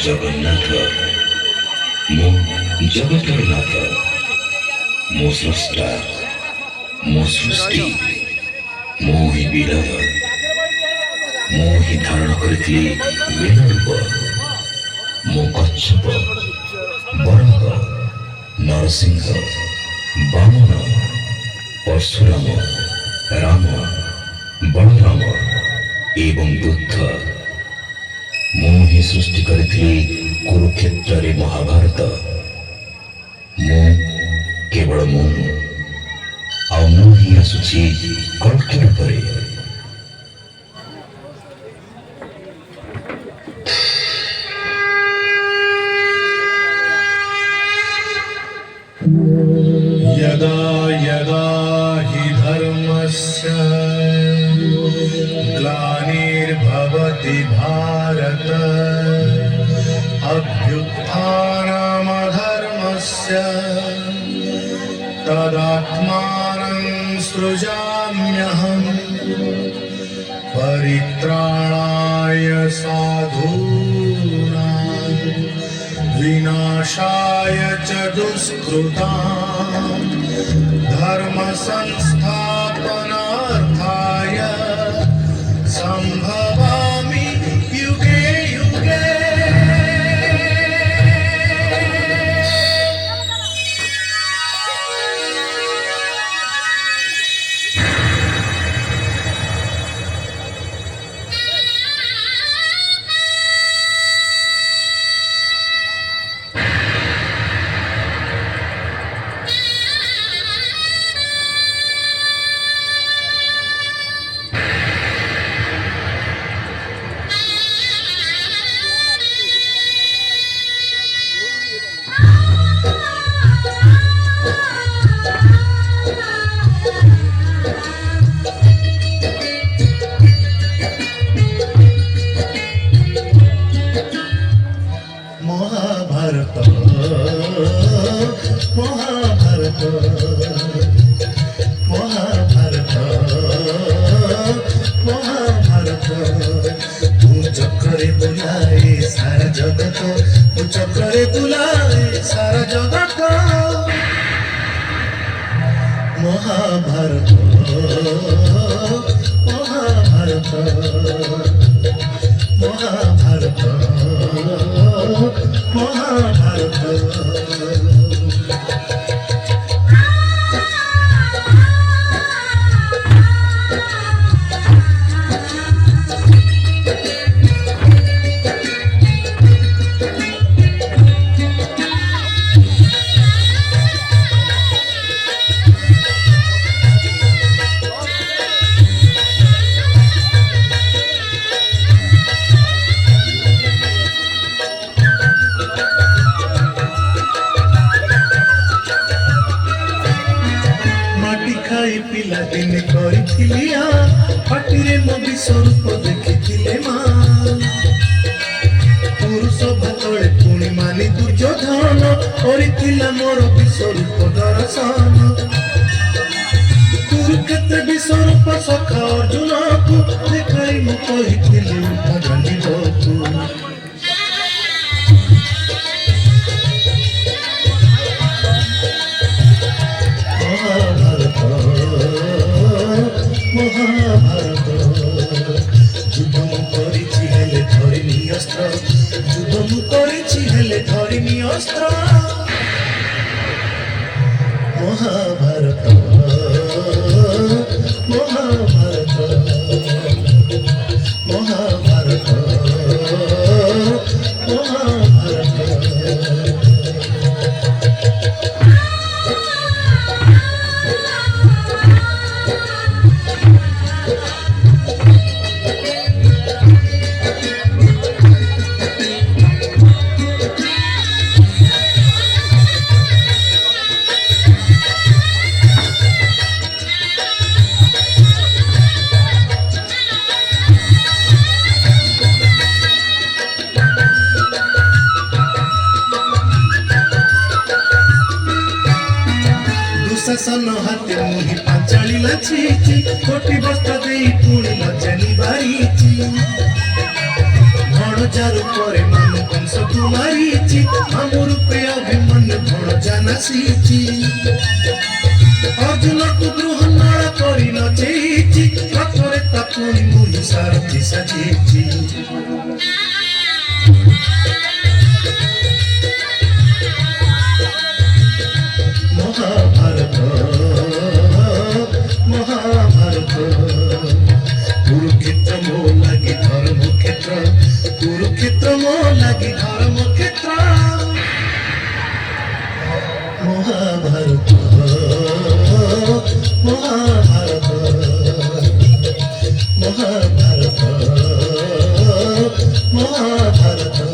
ଜଗନ୍ନାଥ ମୋ ଜଗତର ନାଥ, ମୋ ସ୍ରଷ୍ଟା, ମୋ ସୃଷ୍ଟି, ମୁଁ ହିଁ ବିରାଟ, ମୁଁ ହିଁ ଧାରଣ କରିଥିଲି ମୀନ ରୂପ। ମୁଁ କଚ୍ଛପ, ବରାହ, ନରସିଂହ, ବାମନ, ପରଶୁରାମ, ରାମ, ବଳରାମ ଏବଂ ବୁଦ୍ଧ। ମୁଁ ହିଁ ସୃଷ୍ଟି କରିଥିଲି କୁରୁକ୍ଷେତ୍ରରେ ମହାଭାରତ। ମୁଁ କେବଳ ମୁଁ, ଆଉ ମୁଁ ହିଁ ଆସୁଛି କଳ୍କି ରୂପରେ। यदा यदा हि धर्मस्य ग्लानिर्भवति भारत अभ्युत्थानमधर्मस्य तदात्मानं सृजाम्यहम् परित्राणाय साधूनां विनाशाय च दुष्कृतां धर्म संस्थापनार्थाय संभवामि युगे युगे। महाभारत महाभारत महाभारत महाभारत तू चक्रे बुलाए सारा जगत, तू चक्रे बुलाए सारा जगत। महाभारत महाभारत महाभारत महाभारत। पिला दिन करिथिलिया पाटिरे मो विश्वरूप देखिथिले मा पुरुष भातले पुणी मानी दुर्योधन करिथिला मोर विश्वरूप दर्शन। कुरुक्षेत्र विश्वरूप सखा अर्जुन को देखाई मु कहिथिली भगनी बकु। महाभारत युद्ध मु करिछि हेले धरिनी अस्त्र, युद्ध मु करिछि हेले धरिनी अस्त्र। महाभारत महाभारत महाभारत महाभारत। शासन हाथे मुही पांचाली लाची कोटी बस्ता दे पुणी लज्जा निभाई। हजार ପରେ ମାନ କଂସକୁ ମାରିଛି ଆମ ରୂପେ ଅଭିମନ୍ୟୁ ଧଣ ଜାନାସିଛି ଅର୍ଜୁନକୁ ଗୃହନଳ କରି ନଚେଇଛି ରଥରେ ତାକୁ ମୁନି ସାରଥି ସାଜିଛି মহাভারত মহাভারত কুরুক্ষেত্র মো লাগি ধর্মক্ষেত্র কুরুক্ষেত্র মো লাগি ধর্মক্ষেত্র মহাভারত মহাভারত মহাভারত মহাভারত